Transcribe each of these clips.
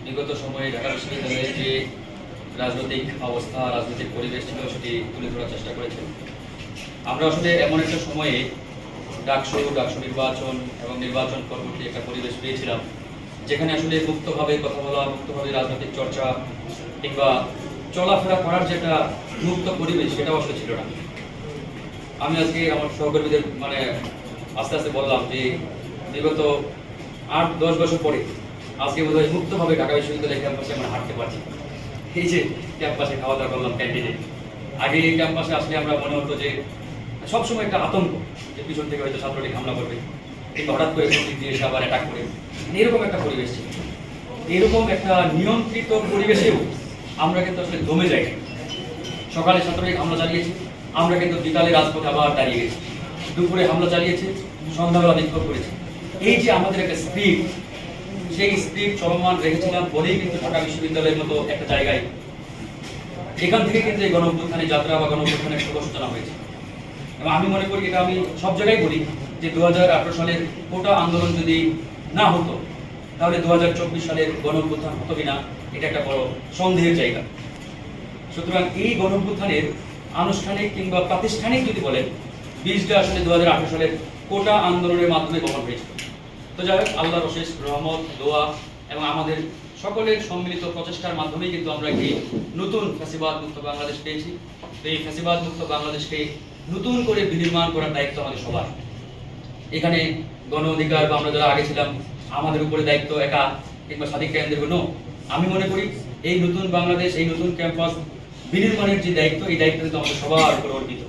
বিগত সময়ে ঢাকা বিশ্ববিদ্যালয়ের যে রাজনৈতিক অবস্থা, রাজনৈতিক পরিবেশ ছিল সেটি তুলে ধরার চেষ্টা করেছেন। আমরা আসলে এমন একটা সময়ে ডাকসু নির্বাচন এবং নির্বাচন পরবর্তী একটা পরিবেশ পেয়েছিলাম, যেখানে আসলে মুক্তভাবে কথা বলা, মুক্তভাবে রাজনৈতিক চর্চা কিংবা চলাফেরা করার যে একটা মুক্ত পরিবেশ, সেটাও আসলে ছিল না। আমি আজকে আমার সহকর্মীদের আস্তে আস্তে বললাম যে বিগত 8-10 বছর পরে আজকে বোধহয় মুক্তভাবে ঢাকা বিশ্ববিদ্যালয় ক্যাম্পাসে আমরা হাঁটতে পারছি। এই যে ক্যাম্পাসে খাওয়া দাওয়া করলাম ক্যান্টিনে, আগে এই ক্যাম্পাসে আসলে আমরা মনে হতো যে সবসময় একটা আতঙ্ক, যে পিছন থেকে হয়তো ছাত্রলীগ হামলা করবে কিংবা হঠাৎ করে দিক দিয়ে এসে আবার অ্যাটাক করে, এরকম একটা পরিবেশ ছিল। এরকম একটা নিয়ন্ত্রিত পরিবেশেও আমরা কিন্তু আসলে দমে যাই। সকালে ছাত্রলীগ হামলা চালিয়েছে, আমরা কিন্তু বিকালে রাজপথে আবার দাঁড়িয়ে গেছি। দুপুরে হামলা চালিয়েছে, সন্ধ্যাবেলা বিক্ষোভ করেছে। এই যে আমাদের একটা স্পিড, সেই স্পিড চলমান রেখেছিলাম বলেই কিন্তু ঢাকা বিশ্ববিদ্যালয়ের মতো একটা জায়গায় এখান থেকে কিন্তু এই গণঅভ্যুত্থানের যাত্রা বা গণঅভ্যুত্থানের শুভ সূচনা হয়েছে। এবং আমি মনে করি, এটা আমি সব জায়গায় বলি, যে 2018 সালের কোটা আন্দোলন যদি না হতো তাহলে 2024 সালের গণঅভ্যুত্থান হতো কিনা, এটা একটা বড় সন্দেহের জায়গা। সুতরাং এই গণঅভ্যুত্থানের আনুষ্ঠানিক কিংবা প্রাতিষ্ঠানিক যদি বলেন, বীজটা আসলে 2018 সালের কোটা আন্দোলনের মাধ্যমে বহন হয়েছিল। তো যাই হোক, আল্লাহর অশেষ রহমত, দোয়া এবং আমাদের সকলের সম্মিলিত প্রচেষ্টার মাধ্যমেই কিন্তু আমরা একটি নতুন ফ্যাসিবাদ মুক্ত বাংলাদেশ পেয়েছি। তো এই ফ্যাসিবাদ মুক্ত বাংলাদেশকে নতুন করে বিনির্মাণ করার দায়িত্ব আমাদের সবার। এখানে গণ অধিকার বা আমরা যারা আগে ছিলাম, আমাদের উপরে দায়িত্ব একা কিংবা সাদিক কেন্দ্রের জন্য। আমি মনে করি এই নতুন বাংলাদেশ, এই নতুন ক্যাম্পাস বিনির্মাণের যে দায়িত্ব, এই দায়িত্ব কিন্তু আমাদের সবার উপর অর্পিত।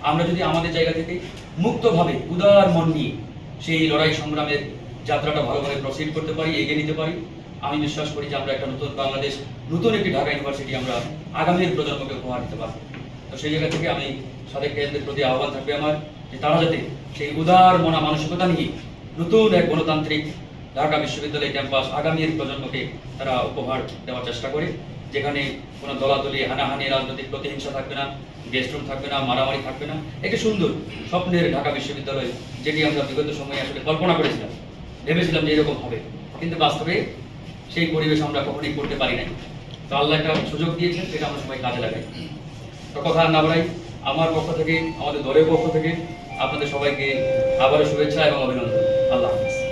আমরা যদি আমাদের জায়গা থেকে মুক্তভাবে উদার মন নিয়ে সেই লড়াই সংগ্রামের যাত্রাটা ভালোভাবে প্রসিড করতে পারি, এগিয়ে নিতে পারি, আমি বিশ্বাস করি যে আমরা একটা নতুন বাংলাদেশ, নতুন একটি ঢাকা ইউনিভার্সিটি আমরা আগামীর প্রজন্মকে উপহার দিতে পারবো। তো সেই জায়গা থেকে আমি সাদেক কেন্দ্রের প্রতি আহ্বান থাকবে আমার, যে তারা যাতে সেই উদার মনা মানসিকতা নিয়ে নতুন এক গণতান্ত্রিক ঢাকা বিশ্ববিদ্যালয় ক্যাম্পাস আগামীর প্রজন্মকে তারা উপহার দেওয়ার চেষ্টা করে, যেখানে কোনো দলাদলি, হানাহানি, রাজনৈতিক প্রতিহিংসা থাকবে না, গেস্টরুম থাকবে না, মারামারি থাকবে না। একটি সুন্দর স্বপ্নের ঢাকা বিশ্ববিদ্যালয়, যেটি আমরা বিগত সময়ে আসলে কল্পনা করেছিলাম, ভেবেছিলাম যে এরকম হবে, কিন্তু বাস্তবে সেই পরিবেশ আমরা কখনোই করতে পারি নাই। তো আল্লাহ একটা সুযোগ দিয়েছেন, সেটা আমরা সবাই কাজে লাগাই। তো কথা না বাড়াই, আমার পক্ষ থেকে, আমাদের দলের পক্ষ থেকে আপনাদের সবাইকে আবারও শুভেচ্ছা এবং অভিনন্দন। আল্লাহ হাফেজ।